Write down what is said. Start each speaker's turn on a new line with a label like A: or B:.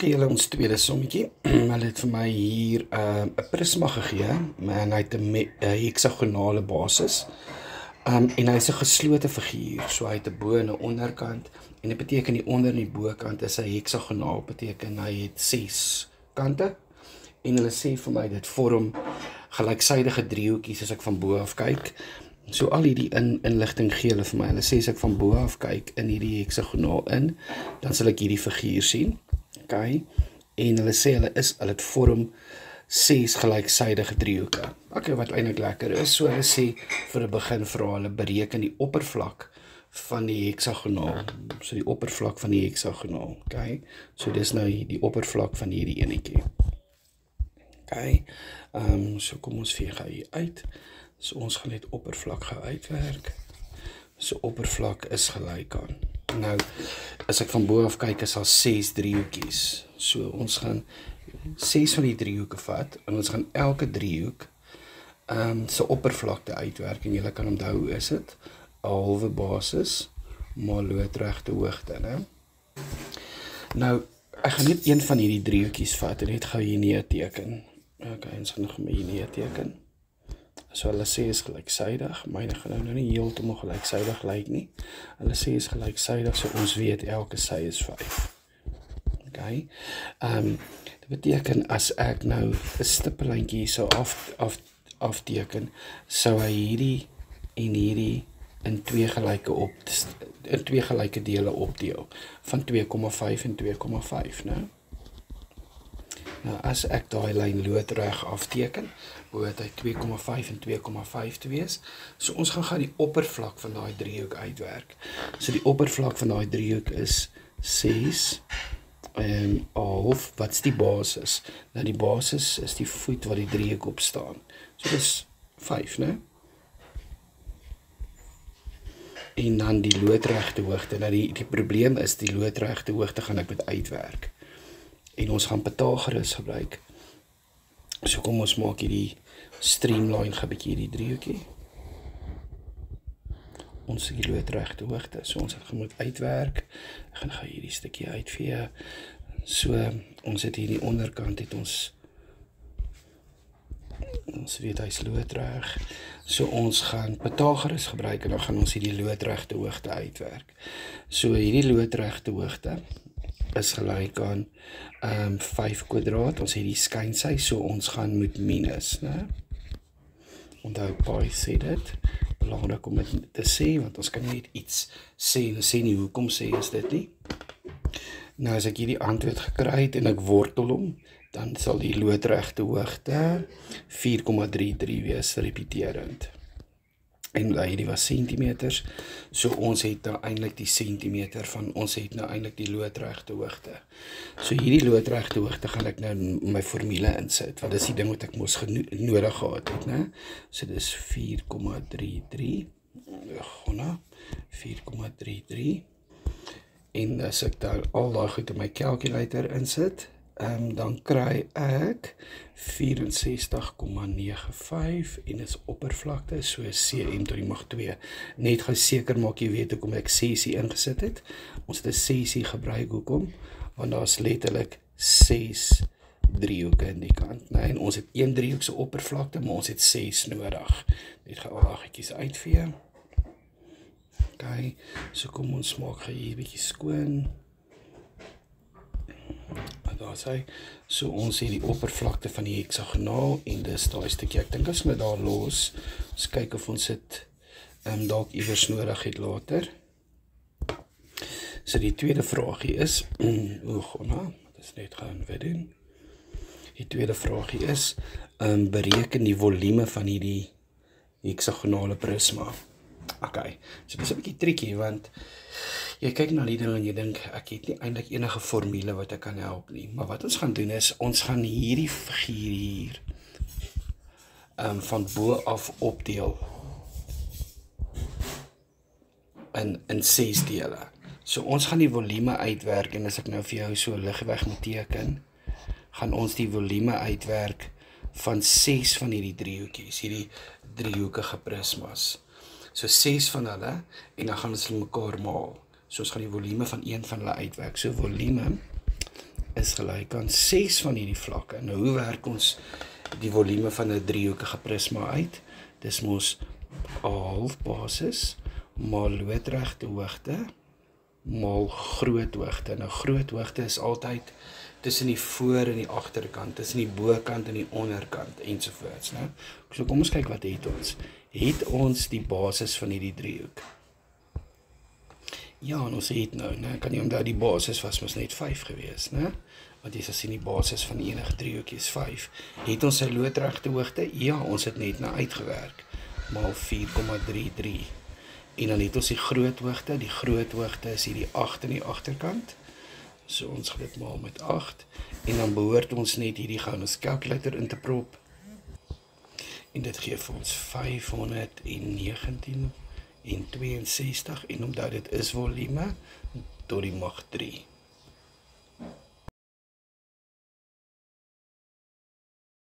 A: Ok, julle ons tweede sommetjie. Hulle het vir my hier 'n prisma gegee, en hy het 'n heksagonale basis. En hy is 'n geslote figuur, so hy het 'n bo en 'n onderkant, en dit beteken die onder en die bokant is 'n heksagonaal, beteken hy het 6 kante, en hulle sê vir my dit vorm gelyksydige driehoekies as ek van bo af kyk. So al hierdie inligting gee hulle vir my. Hulle sê as ek van bo af kyk in hierdie heksagonaal in, dan sal ek hierdie figuur sien. Okay. En hulle sê hulle het vorm 6 gelyksydige driehoeke. Okay, wat eintlik lekker is. So hulle sê vir 'n begin vra hulle bereken die oppervlak van die heksagonaal. So die oppervlak van die heksagonaal. Okay. So dis nou die oppervlak van hierdie enetjie. Okay. So kom ons vee gou hier uit. So ons gaan net oppervlak gou uitwerk. So oppervlak is gelyk aan. Nou, as ek van bo af kyk, is daar 6 driehoekies. So ons gaan 6 van die driehoeke vat, en ons gaan elke driehoek se oppervlakte uitwerk, en julle kan onthou hoe is dit? 'n halwe basis maal loodregte hoogte, né? Nou, ek gaan net een van hierdie driehoekies vat, en net gou hier neerteken. Okay, ons gaan nog maar hier neerteken. So hulle sê is gelyksydig, myne gaan nou nie heeltemal gelyksydig lyk nie. Hulle sê is gelyksydig, so ons weet elke sy is 5. Okay. Dit beteken as ek nou 'n stippellyntjie hier so afteken, sou hy hierdie en hierdie in twee gelyke dele opdeel, van 2,5 en 2,5, né? Nou, as ek daai lyn loodreg afteken, behoort hy 2,5 en 2,5 te wees. So ons gaan die oppervlak van daai driehoek uitwerk. So die oppervlak van daai driehoek is 6 half, wat's die basis? Nou die basis is die voet wat die driehoek op staan. So dis 5, né? En dan die loodregte hoogte. Nou die probleem is, die loodregte hoogte gaan ek met uitwerk. En ons gaan Pythagoras gebruik. So kom ons maak hierdie streamline gebietjie hierdie driehoekie. Ons het die loodregte hoogte. So ons het moet uitwerk. Ek gaan gou hierdie stukkie uitvee. So ons het hierdie onderkant het ons weet hy's loodreg. So ons gaan Pythagoras gebruik, en dan gaan ons hierdie loodregte hoogte uitwerk. So hierdie loodregte hoogte is gelyk aan 5 kwadraat. Ons het die skynsy, so ons gaan moet minus, né? Onthou, pi sê dit. Belangrik om dit te sê, want ons kan net iets sê, en sê nie hoekom sê is dit nie. Nou as ek hierdie antwoord gekry het, en ek wortel hom, dan sal die loodregte hoogte 4,33 wees, repeterend. En hierdie was centimeters, so ons het nou eintlik die centimeter van, ons het nou eintlik die loodregte hoogte. So hierdie loodregte hoogte gaan ek nou in my formule insit, want dis die ding wat ek mos nodig gehad het, né? So dis 4,33, 4,33, en as ek daar al daai goed in my calculator insit, dan kry ek 64,95 en dit is oppervlakte, so cm tot die mag 2. Net gou seker maak jy weet hoekom ek 6 hier ingesit het. Ons het 'n 6 hier gebruik, hoekom? Want daar is letterlik 6 driehoeke in die kant, nee, en ons het een driehoek se oppervlakte, maar ons het 6 nodig. Net gou al daai uitvee. Okay, so kom ons maak hier 'n bietjie skoon. Daar sê, so ons het die oppervlakte van die heksagonaal, en dis daai stukkie, ek dink as my daar los, ons kyk of ons dit dalk iewers nodig het later. So die tweede vraagie is, dit is net gaan weer doen. Die tweede vraagie is, bereken die volume van hierdie heksagonale prisma. Okay, so dis 'n bietjie tricky, want jy kyk na die ding en jy dink, ek het nie eintlik enige formule wat ek kan help nie. Maar wat ons gaan doen is, ons gaan hierdie figuur hier van bo af opdeel in 6 dele. So ons gaan die volume uitwerk, en as ek nou vir jou so ligweg moet teken, gaan ons die volume uitwerk van 6 van hierdie driehoekies, hierdie driehoekige prismas. So 6 van hulle, en dan gaan ons mekaar maal. So ons gaan die volume van een van hulle uitwerk. So volume is gelyk aan 6 van hierdie vlakke. Nou hoe werk ons die volume van 'n driehoekige prisma uit? Dis mos 'n halfbasis maal loodregte hoogte maal groot hoogte. Nou groot hoogte is altyd tussen die voor en die agterkant, tussen die bokant en die onderkant ensovoorts, né? So kom ons kyk wat het ons. Het ons die basis van hierdie driehoek? Ja, en ons het nou, né? Kan jy onthou die basis was mos net 5 gewees, né? Want jy sal sien die basis van enige driehoekie is 5. Het ons 'n loodregte hoogte? Ja, ons het net nou uitgewerk. Maal 4,33. En dan het ons die groot hoogte. Die groot hoogte is hierdie 8 aan die agterkant. So ons gaan dit maal met 8. En dan behoort ons net hierdie gou in ons calculator in te prop. En dit gee vir ons 519 en 62. En omdat dit is volume tot die mag 3.